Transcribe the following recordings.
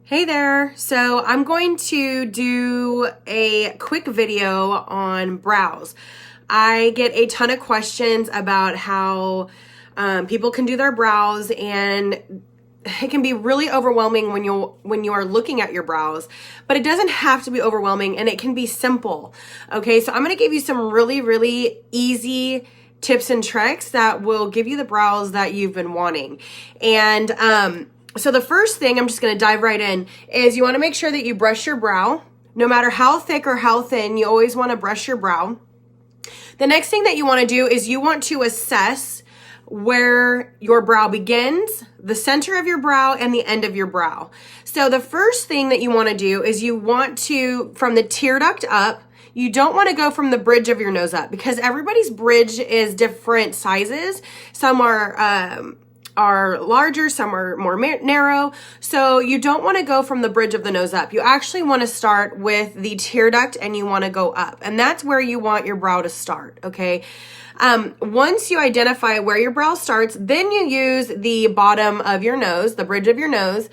Hey there. So I'm going to do a quick video on brows. I get a ton of questions about how people can do their brows, and it can be really overwhelming when you are looking at your brows, but it doesn't have to be overwhelming, and it can be simple. Okay, so I'm going to give you some really easy tips and tricks that will give you the brows that you've been wanting. And so the first thing, I'm just going to dive right in, is you want to make sure that you brush your brow. No matter how thick or how thin, you always want to brush your brow. The next thing that you want to do is you want to assess where your brow begins, the center of your brow, and the end of your brow. So the first thing that you want to do is you want to, from the tear duct up, you don't want to go from the bridge of your nose up, because everybody's bridge is different sizes. Some are larger, some are more narrow. So you don't want to go from the bridge of the nose up. You actually want to start with the tear duct and you want to go up. And that's where you want your brow to start, okay? Once you identify where your brow starts, then you use the bottom of your nose, the bridge of your nose,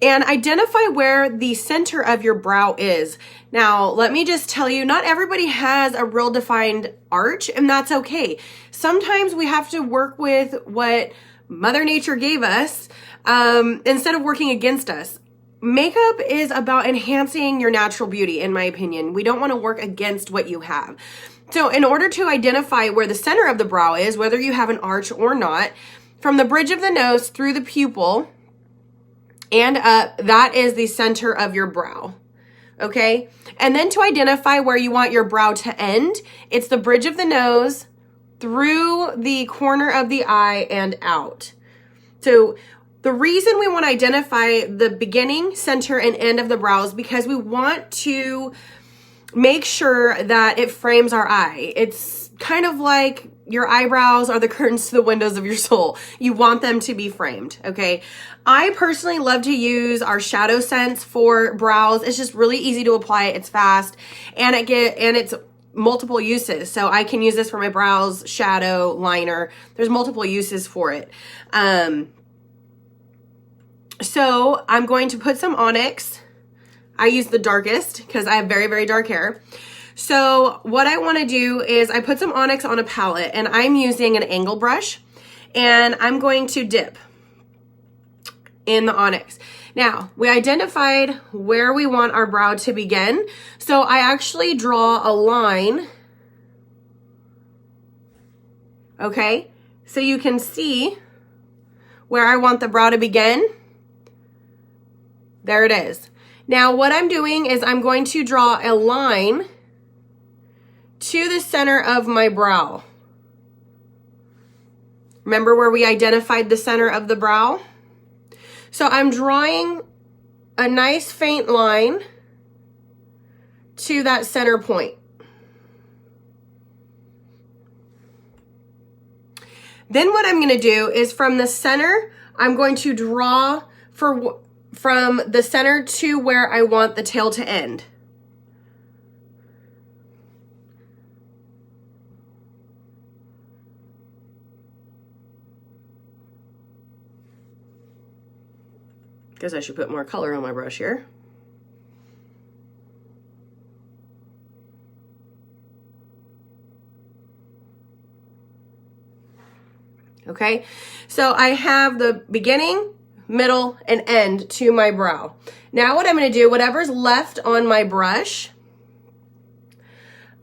and identify where the center of your brow is. Now, let me just tell you, not everybody has a real defined arch, and that's okay. Sometimes we have to work with what Mother Nature gave us instead of working against us. Makeup is about enhancing your natural beauty, in my opinion. We don't want to work against what you have. So in order to identify where the center of the brow is, whether you have an arch or not, from the bridge of the nose through the pupil and up, that is the center of your brow. Okay? And then to identify where you want your brow to end, it's the bridge of the nose through the corner of the eye and out. So the reason we want to identify the beginning, center, and end of the brow is because we want to make sure that it frames our eye. It's kind of like your eyebrows are the curtains to the windows of your soul. You want them to be framed, okay? I personally love to use our Shadow Sense for brows. It's just really easy to apply. It's fast, and it's multiple uses. So I can use this for my brows, shadow, liner. There's multiple uses for it. So I'm going to put some onyx. I use the darkest because I have very dark hair. So what I want to do is I put some onyx on a palette, and I'm using an angle brush, and I'm going to dip in the onyx. Now, we identified where we want our brow to begin. So I actually draw a line. Okay? So you can see where I want the brow to begin. There it is. Now, what I'm doing is I'm going to draw a line to the center of my brow. Remember where we identified the center of the brow? So I'm drawing a nice faint line to that center point. Then what I'm going to do is from the center, I'm going to draw from the center to where I want the tail to end. Guess I should put more color on my brush here. Okay, so I have the beginning, middle, and end to my brow. Now what I'm going to do, whatever's left on my brush,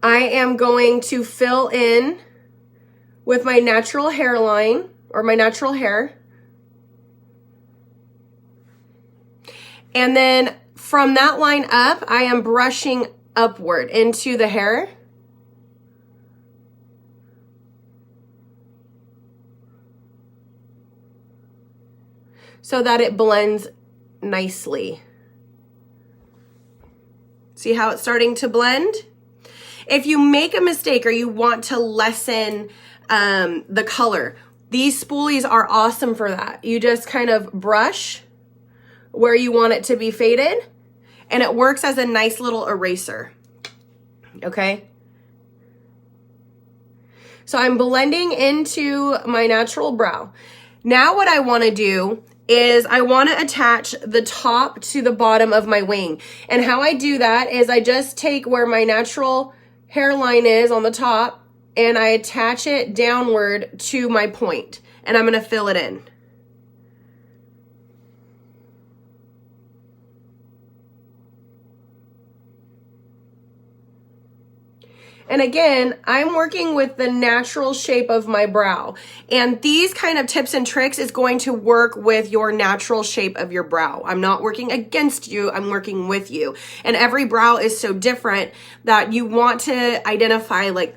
I am going to fill in with my natural hairline, or my natural hair. And then from that line up, I am brushing upward into the hair. So that it blends nicely. See how it's starting to blend? If you make a mistake or you want to lessen the color, these spoolies are awesome for that. You just kind of brush where you want it to be faded, and it works as a nice little eraser, okay? So I'm blending into my natural brow. Now what I want to do is I want to attach the top to the bottom of my wing. And how I do that is I just take where my natural hairline is on the top and I attach it downward to my point. And I'm going to fill it in. And again, I'm working with the natural shape of my brow. And these kind of tips and tricks is going to work with your natural shape of your brow. I'm not working against you, I'm working with you. And every brow is so different that you want to identify like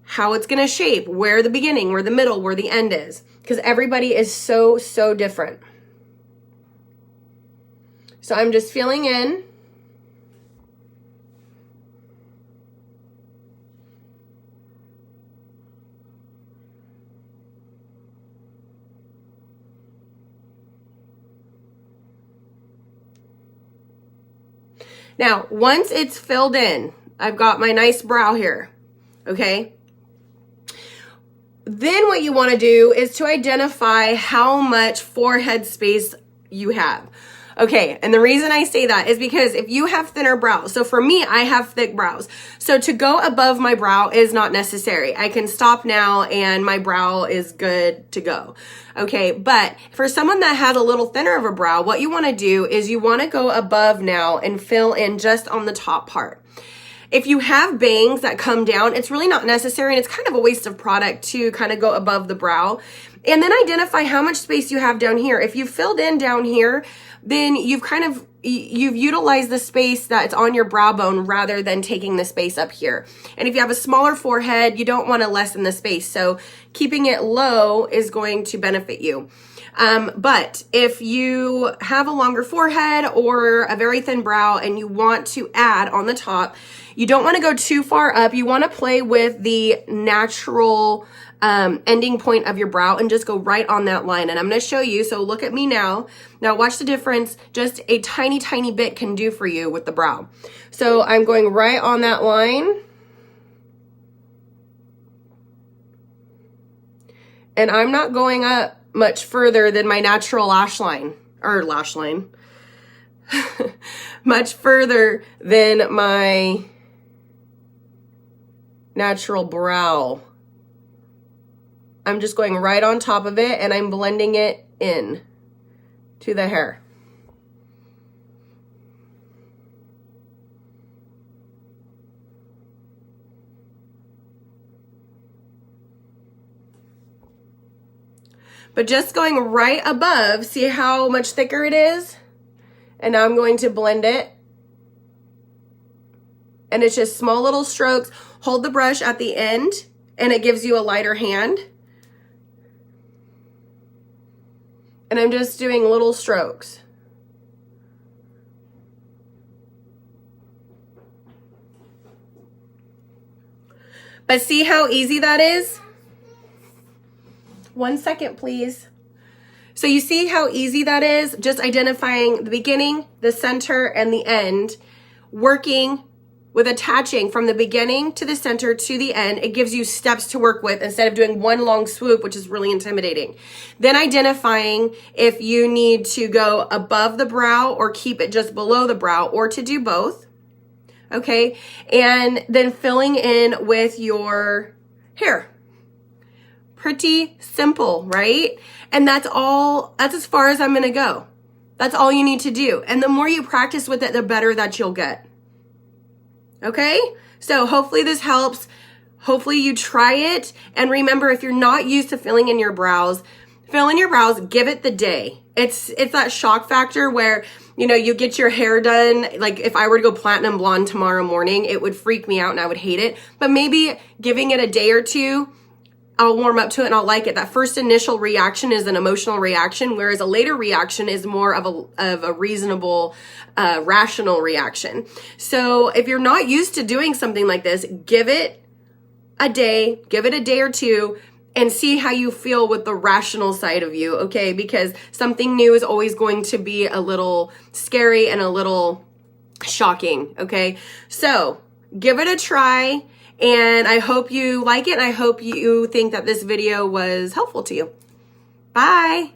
how it's gonna shape, where the beginning, where the middle, where the end is. Because everybody is so different. So I'm just filling in. Now, once it's filled in, I've got my nice brow here, okay? Then what you want to do is to identify how much forehead space you have. Okay, and the reason I say that is because if you have thinner brows, so for me, I have thick brows. So to go above my brow is not necessary. I can stop now and my brow is good to go. Okay, but for someone that has a little thinner of a brow, what you want to do is you want to go above now and fill in just on the top part. If you have bangs that come down, it's really not necessary and it's kind of a waste of product to kind of go above the brow. And then identify how much space you have down here. If you filled in down here, then you've utilized the space that's on your brow bone rather than taking the space up here. And if you have a smaller forehead, you don't want to lessen the space. So keeping it low is going to benefit you. But if you have a longer forehead or a very thin brow and you want to add on the top, you don't want to go too far up. You want to play with the natural ending point of your brow and just go right on that line. And I'm going to show you. So look at me now. Now watch the difference just a tiny bit can do for you with the brow. So I'm going right on that line. And I'm not going up much further than my natural lash line, much further than my natural brow. I'm just going right on top of it and I'm blending it in to the hair. But just going right above, see how much thicker it is? And now I'm going to blend it. And it's just small little strokes. Hold the brush at the end and it gives you a lighter hand. And I'm just doing little strokes. But see how easy that is? 1 second, please. So you see how easy that is? Just identifying the beginning, the center, and the end, working with attaching from the beginning to the center to the end. It gives you steps to work with instead of doing one long swoop, which is really intimidating. Then identifying if you need to go above the brow or keep it just below the brow or to do both. Okay, and then filling in with your hair. Pretty simple, right? And that's as far as I'm gonna go. That's all you need to do. And the more you practice with it, the better that you'll get. Okay? So hopefully this helps. Hopefully you try it. And remember, if you're not used to filling in your brows, fill in your brows, give it the day. It's that shock factor where, you get your hair done. Like if I were to go platinum blonde tomorrow morning, it would freak me out and I would hate it. But maybe giving it a day or two, I'll warm up to it and I'll like it. That first initial reaction is an emotional reaction, whereas a later reaction is more of a reasonable, rational reaction. So if you're not used to doing something like this, give it a day or two, and see how you feel with the rational side of you, okay? Because something new is always going to be a little scary and a little shocking, okay? So give it a try. And I hope you like it. And I hope you think that this video was helpful to you. Bye.